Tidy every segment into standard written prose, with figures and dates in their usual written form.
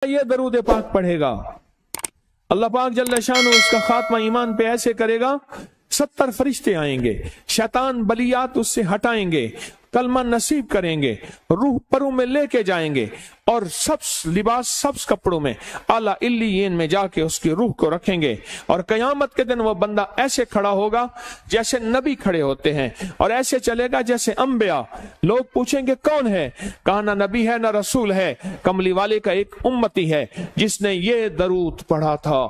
یہ درود پاک پڑھے گا اللہ پاک جل شانہ اس کا خاتمہ ایمان پہ ایسے کرے گا 70 فرشتے آئیں گے، شیطان بلیات اس سے ہٹائیں گے، کلمہ نصیب کریں گے، روح پروں میں لے کے جائیں گے اور سبز لباس سبز کپڑوں میں اعلیٰ علیین میں جا کے اس کی روح کو رکھیں گے، اور قیامت کے دن وہ بندہ ایسے کھڑا ہوگا جیسے نبی کھڑے ہوتے ہیں، اور ایسے چلے گا جیسے انبیاء۔ لوگ پوچھیں گے کون ہے؟ کہا نہ نبی ہے نہ رسول ہے، کملی والے کا ایک امتی ہے جس نے یہ درود پڑھا تھا۔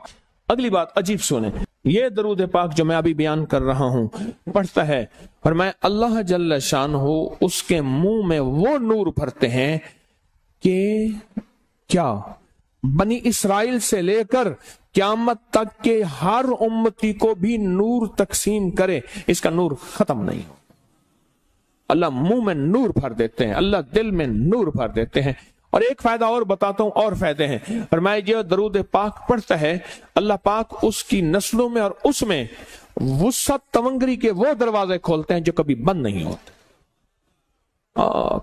اگلی بات عجیب سنیں، یہ درود پاک جو میں ابھی بیان کر رہا ہوں پڑھتا ہے اور میں اللہ جل شانہ اس کے منہ میں وہ نور بھرتے ہیں کہ کیا بنی اسرائیل سے لے کر قیامت تک کے ہر امتی کو بھی نور تقسیم کرے، اس کا نور ختم نہیں ہو۔ اللہ منہ میں نور بھر دیتے ہیں، اللہ دل میں نور بھر دیتے ہیں۔ اور ایک فائدہ اور بتاتا ہوں، اور فائدے ہیں، اور میں یہ درود پاک پڑھتا ہے اللہ پاک اس کی نسلوں میں اور اس میں وسعت تونگری کے وہ دروازے کھولتے ہیں جو کبھی بند نہیں ہوتے،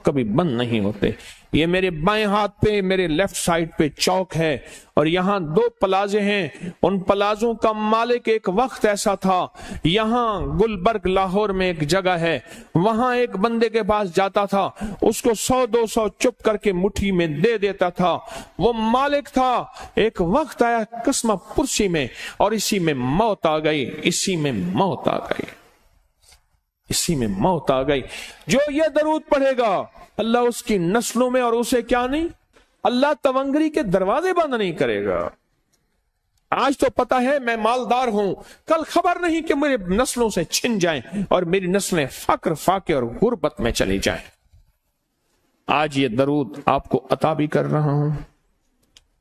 کبھی بند نہیں ہوتے۔ یہ میرے بائیں ہاتھ پہ میرے لیفٹ سائڈ پہ چوک ہے اور یہاں 2 پلازے ہیں، ان پلازوں کا مالک ایک وقت ایسا تھا، یہاں گلبرگ لاہور میں ایک جگہ ہے، وہاں ایک بندے کے پاس جاتا تھا، اس کو 100-200 چپ کر کے مٹھی میں دے دیتا تھا، وہ مالک تھا۔ ایک وقت آیا قسمہ پرسی میں اور اسی میں موت آ گئی، اسی میں موت آ گئی، اسی میں موت آ گئی۔ جو یہ درود پڑھے گا اللہ اس کی نسلوں میں اور اسے کیا نہیں، اللہ تونگری کے دروازے بند نہیں کرے گا۔ آج تو پتا ہے میں مالدار ہوں، کل خبر نہیں کہ میرے نسلوں سے چھن جائیں اور میری نسلیں فقر فاقے اور غربت میں چلی جائیں۔ آج یہ درود آپ کو عطا بھی کر رہا ہوں،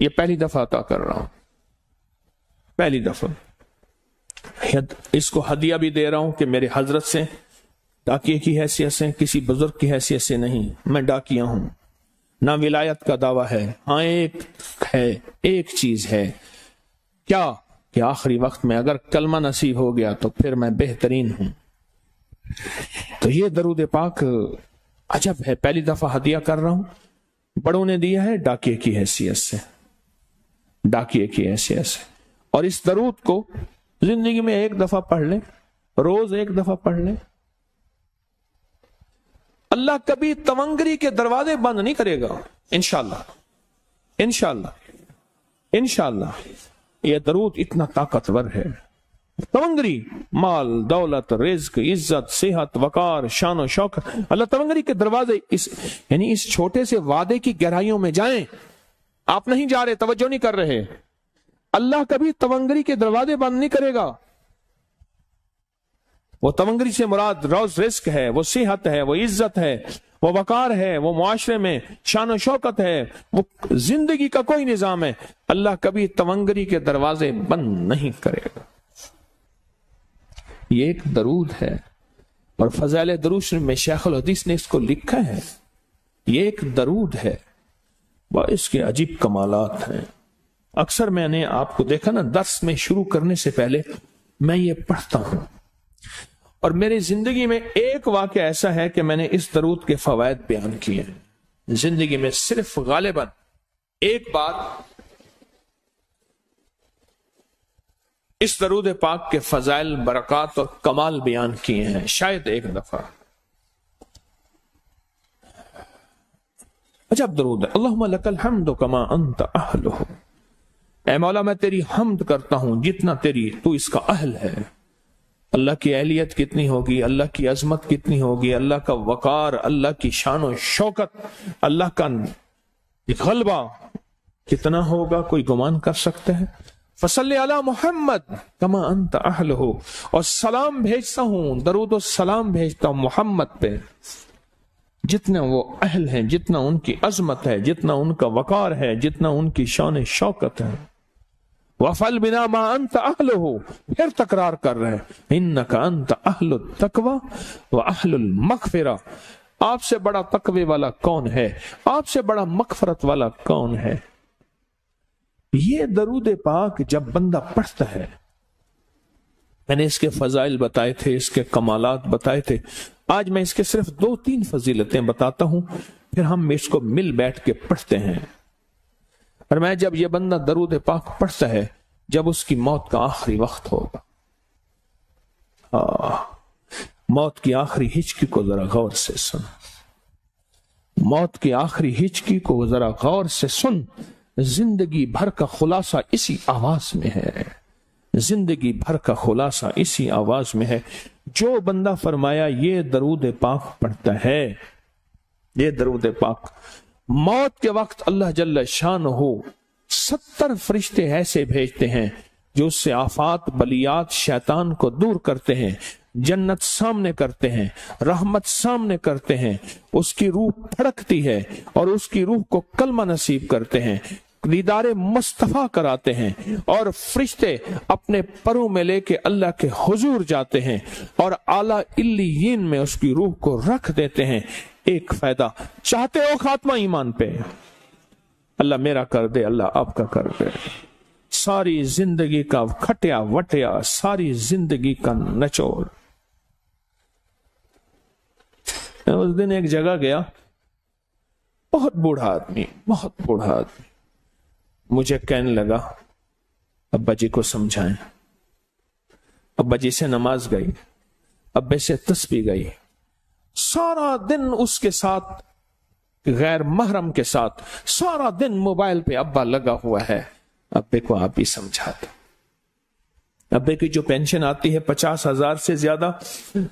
یہ پہلی دفعہ عطا کر رہا ہوں، پہلی دفعہ اس کو ہدیہ بھی دے رہا ہوں کہ میرے حضرت سے، ڈاکیے کی حیثیت سے، کسی بزرگ کی حیثیت سے نہیں، میں ڈاکیہ ہوں، نہ ولایت کا دعویٰ ہے۔ ہاں ایک چیز ہے، کیا کہ آخری وقت میں اگر کلمہ نصیب ہو گیا تو پھر میں بہترین ہوں۔ تو یہ درود پاک عجب ہے، پہلی دفعہ ہدیہ کر رہا ہوں، بڑوں نے دیا ہے ڈاکیے کی حیثیت سے، ڈاکیے کی حیثیت سے۔ اور اس درود کو زندگی میں ایک دفعہ پڑھ لیں، روز ایک دفعہ پڑھ لیں، اللہ کبھی تونگری کے دروازے بند نہیں کرے گا، انشاءاللہ انشاءاللہ انشاءاللہ۔ یہ درود اتنا طاقتور ہے، تونگری، مال، دولت، رزق، عزت، صحت، وقار، شان و شوکت، اللہ تونگری کے دروازے یعنی اس چھوٹے سے وعدے کی گہرائیوں میں جائیں۔ آپ نہیں جا رہے، توجہ نہیں کر رہے، اللہ کبھی تونگری کے دروازے بند نہیں کرے گا۔ وہ تونگری سے مراد روز رزق ہے، وہ صحت ہے، وہ عزت ہے، وہ وقار ہے، وہ معاشرے میں شان و شوکت ہے، وہ زندگی کا کوئی نظام ہے، اللہ کبھی تونگری کے دروازے بند نہیں کرے گا۔ یہ ایک درود ہے، اور فضائل درود شریف میں شیخ الحدیث نے اس کو لکھا ہے، یہ ایک درود ہے، اس کے عجیب کمالات ہیں۔ اکثر میں نے آپ کو دیکھا نا، درس میں شروع کرنے سے پہلے میں یہ پڑھتا ہوں، اور میری زندگی میں ایک واقعہ ایسا ہے کہ میں نے اس درود کے فوائد بیان کیے ہیں، زندگی میں صرف غالباً ایک بار اس درود پاک کے فضائل، برکات اور کمال بیان کیے ہیں، شاید ایک دفعہ۔ عجب درود ہے، اللہم لک الحمد کما انت اہلہ، اے مولا میں تیری حمد کرتا ہوں جتنا تو اس کا اہل ہے۔ اللہ کی اہلیت کتنی ہوگی، اللہ کی عظمت کتنی ہوگی، اللہ کا وقار، اللہ کی شان و شوکت، اللہ کا غلبہ کتنا ہوگا، کوئی گمان کر سکتا ہے؟ فصلی علی محمد کما انت اہلہ، اور سلام بھیجتا ہوں، درود و سلام بھیجتا ہوں محمد پہ، جتنا وہ اہل ہیں، جتنا ان کی عظمت ہے، جتنا ان کا وقار ہے، جتنا ان کی شان شوکت ہے۔ وَفَعَلْ بِنَا مَا أَنْتَ أَهْلُهُ، پھر تکرار کر رہے ہیں، إِنَّكَ أَنْتَ أَهْلُ التَّقْوَى وَأَهْلُ الْمَغْفِرَةِ، آپ سے بڑا تقوی والا کون ہے، آپ سے بڑا مغفرت والا کون ہے؟ یہ درود پاک جب بندہ پڑھتا ہے، میں نے اس کے فضائل بتائے تھے، اس کے کمالات بتائے تھے، آج میں اس کے صرف 2-3 فضیلتیں بتاتا ہوں، پھر ہم اس کو مل بیٹھ کے پڑھتے ہیں۔ اور میں جب یہ بندہ درود پاک پڑھتا ہے جب اس کی موت کا آخری وقت ہوگا، موت کی آخری ہچکی کو ذرا غور سے سن، موت کی آخری ہچکی کو ذرا غور سے سن، زندگی بھر کا خلاصہ اسی آواز میں ہے، زندگی بھر کا خلاصہ اسی آواز میں ہے۔ جو بندہ فرمایا یہ درود پاک پڑھتا ہے، یہ درود پاک، موت کے وقت اللہ جل شانہ 70 فرشتے ایسے بھیجتے ہیں جو اس سے آفات بلیات شیطان کو دور کرتے ہیں، جنت سامنے کرتے ہیں، رحمت سامنے کرتے ہیں، اس کی روح پھڑکتی ہے اور اس کی روح کو کلمہ نصیب کرتے ہیں، دیدار مصطفیٰ کراتے ہیں، اور فرشتے اپنے پروں میں لے کے اللہ کے حضور جاتے ہیں اور اعلیٰ علیین میں اس کی روح کو رکھ دیتے ہیں۔ ایک فائدہ چاہتے ہو خاتمہ ایمان پہ، اللہ میرا کر دے، اللہ آپ کا کر دے، ساری زندگی کا کھٹیا وٹیا، ساری زندگی کا نچوڑ۔ میں اس دن ایک جگہ گیا، بہت بوڑھا آدمی، بہت بوڑھا آدمی، مجھے کہنے لگا ابا جی کو سمجھائیں۔ ابا جی سے نماز گئی، ابے سے تسبیح گئی، سارا دن اس کے ساتھ غیر محرم کے ساتھ سارا دن موبائل پہ ابا لگا ہوا ہے۔ ابے کو آپ ہی سمجھاتے، ابے کی جو پینشن آتی ہے 50,000 سے زیادہ،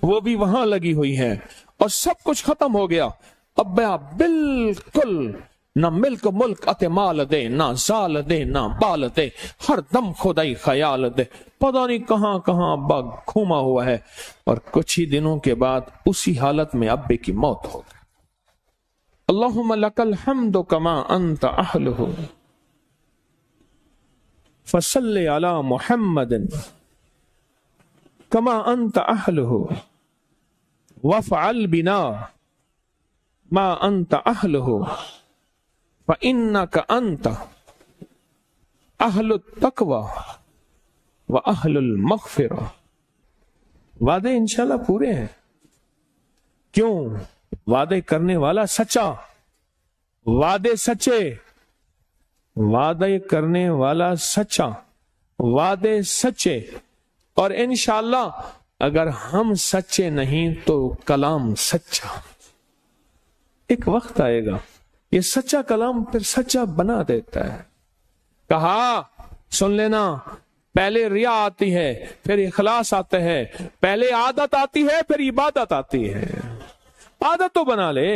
وہ بھی وہاں لگی ہوئی ہے اور سب کچھ ختم ہو گیا۔ ابا بالکل نہ ملک ملک اتے مال دے، نہ زال دے، نہ بال دے، ہر دم خدائی خیال دے، پتہ نہیں کہاں کہاں ابا گھوما ہوا ہے۔ اور کچھ ہی دنوں کے بعد اسی حالت میں ابے کی موت ہو گئی۔ اللہم لک الحمد کما انت اہلہ فصلی علی محمد کما انت اہلہ وافعل بنا ما انت اہلہ فإنک انت اہل التقوی و اہل المغفرہ۔ وعدے انشاءاللہ پورے ہیں، کیوں؟ وعدے کرنے والا سچا، وعدے سچے، وعدے کرنے والا سچا، وعدے سچے، اور انشاءاللہ اگر ہم سچے نہیں تو کلام سچا۔ ایک وقت آئے گا یہ سچا کلام پھر سچا بنا دیتا ہے۔ کہا سن لینا، پہلے ریا آتی ہے پھر اخلاص آتا ہے، پہلے عادت آتی ہے پھر عبادت آتی ہے۔ عادت تو بنا لے،